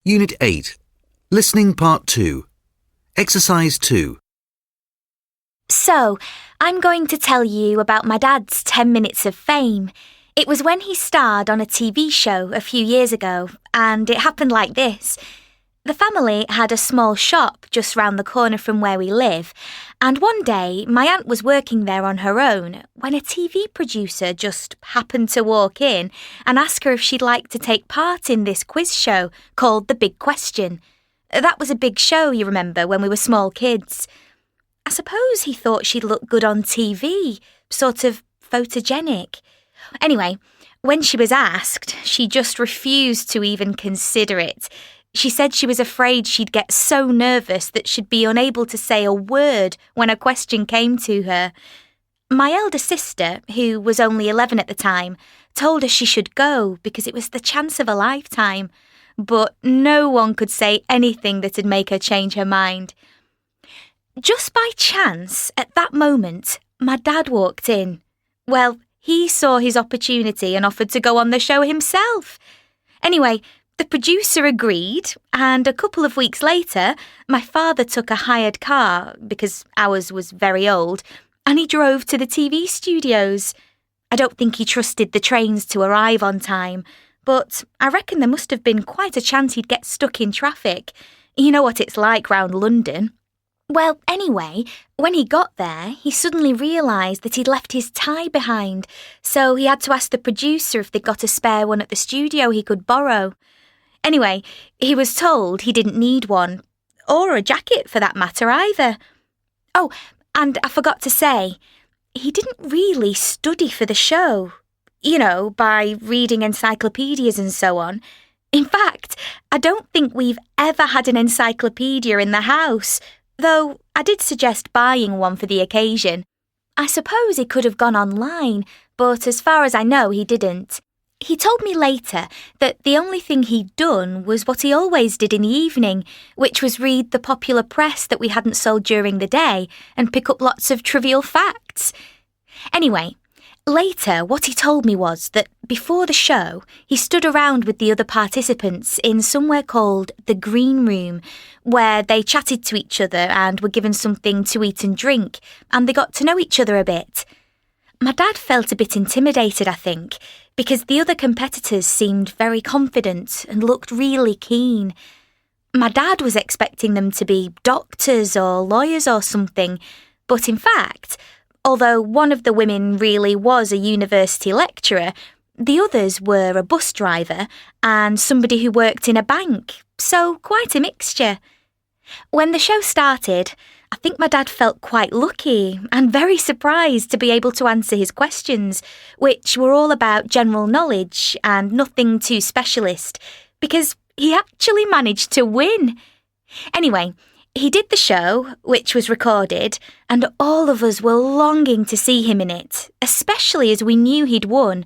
Unit 8. Listening Part 2. Exercise 2. So, I'm going to tell you about my dad's 10 minutes of fame. It was when he starred on a TV show a few years ago, and it happened like this. The family had a small shop just round the corner from where we live, and one day my aunt was working there on her own when a TV producer just happened to walk in and ask her if she'd like to take part in this quiz show called The Big Question. That was a big show, you remember, when we were small kids. I suppose he thought she'd look good on TV, sort of photogenic. Anyway, when she was asked, she just refused to even consider it. She said she was afraid she'd get so nervous that she'd be unable to say a word when a question came to her. My elder sister, who was only 11 at the time, told her she should go because it was the chance of a lifetime. But no one could say anything that'd make her change her mind. Just by chance, at that moment, my dad walked in. Well, he saw his opportunity and offered to go on the show himself. Anyway, the producer agreed, and a couple of weeks later, my father took a hired car, because ours was very old, and he drove to the TV studios. I don't think he trusted the trains to arrive on time, but I reckon there must have been quite a chance he'd get stuck in traffic. You know what it's like round London. Well, anyway, when he got there, he suddenly realised that he'd left his tie behind, so he had to ask the producer if they'd got a spare one at the studio he could borrow. Anyway, he was told he didn't need one, or a jacket for that matter either. Oh, and I forgot to say, he didn't really study for the show, by reading encyclopedias and so on. In fact, I don't think we've ever had an encyclopedia in the house, though I did suggest buying one for the occasion. I suppose he could have gone online, but as far as I know, he didn't. He told me later that the only thing he'd done was what he always did in the evening, which was read the popular press that we hadn't sold during the day and pick up lots of trivial facts. Anyway, later what he told me was that before the show, he stood around with the other participants in somewhere called the Green Room, where they chatted to each other and were given something to eat and drink, and they got to know each other a bit. My dad felt a bit intimidated, I think, because the other competitors seemed very confident and looked really keen. My dad was expecting them to be doctors or lawyers or something, but in fact, although one of the women really was a university lecturer, the others were a bus driver and somebody who worked in a bank, so quite a mixture. When the show started, I think my dad felt quite lucky and very surprised to be able to answer his questions, which were all about general knowledge and nothing too specialist, because he actually managed to win. Anyway, he did the show, which was recorded, and all of us were longing to see him in it, especially as we knew he'd won.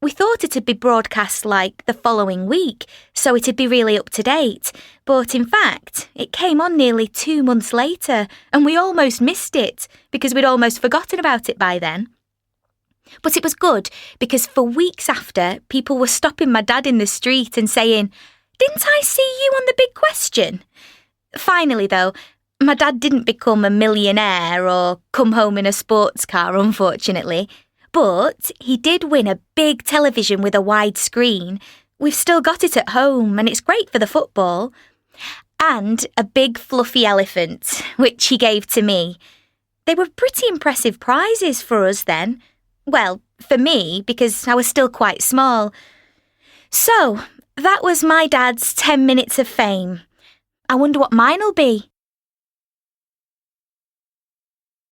We thought it'd be broadcast like the following week, so it'd be really up to date, but in fact, it came on nearly 2 months later, and we almost missed it, because we'd almost forgotten about it by then. But it was good, because for weeks after, people were stopping my dad in the street and saying, "Didn't I see you on The Big Question?" Finally, though, my dad didn't become a millionaire or come home in a sports car, unfortunately. But he did win a big television with a wide screen. We've still got it at home, and it's great for the football. And a big fluffy elephant, which he gave to me. They were pretty impressive prizes for us then. Well, for me, because I was still quite small. So, that was my dad's 10 minutes of fame. I wonder what mine'll be.